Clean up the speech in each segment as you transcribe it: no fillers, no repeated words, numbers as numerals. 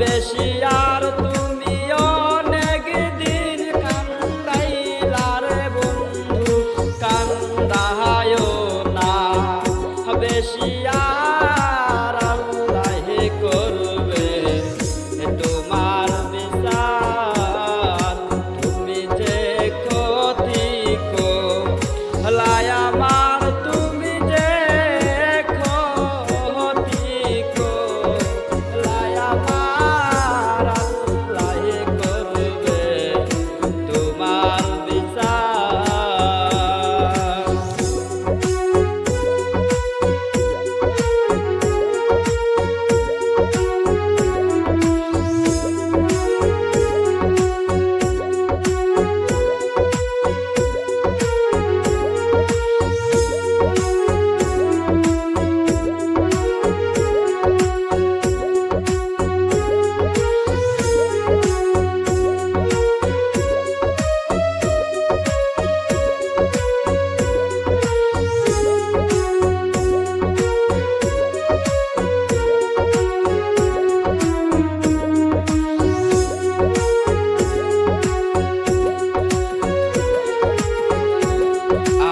বেশি আর তুমি অনেক দিন কান্দাইলা রে বন্ধু, কান্দায়ও না বেশি আর আল্লাহ করবে তোমার বিচার। তুমি যে ক্ষতি করলাই আমার, তুমি যে ক্ষতি করলাই আমার, আল্লাহ করবে তোমার বিচার।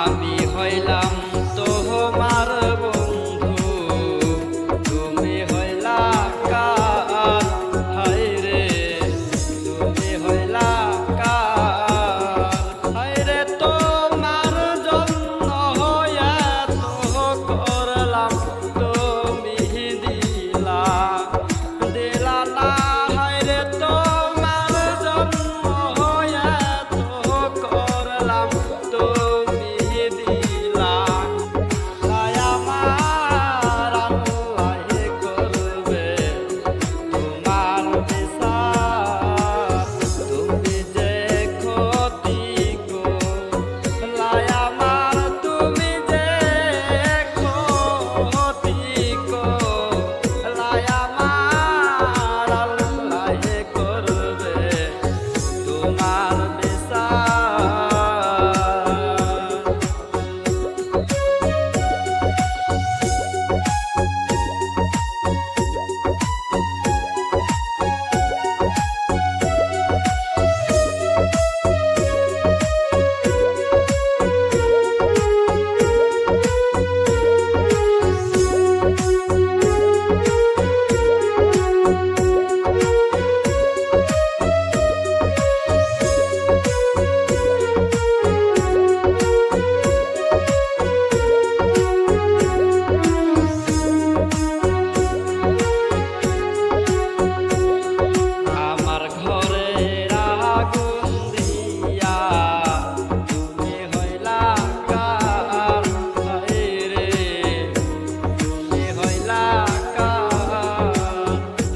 আমি হইলাম তোমার বন্ধু, তুমি হইলা কার, হায় রে তুমি হইলা কার, হায় রে তোমার জন্য এত করলাম তুমি দিলা দিলা না, হায় রে তোমার জন্য এত করলাম তুমি দিলা। তাই আমার আল্লাহ করবে তোমার বিচার। তুমি যে ক্ষতি করলাই আমার, তুমি যে ক্ষতি করলাই আমার, আল্লাহ করবে তোমার বিচার। আমার ঘরের আগুন দিয়া তুমি হইলা কার, হায় রে তুমি হইলা কার,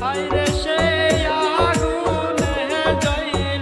হায় রে সেই আগুনে জ্বইলা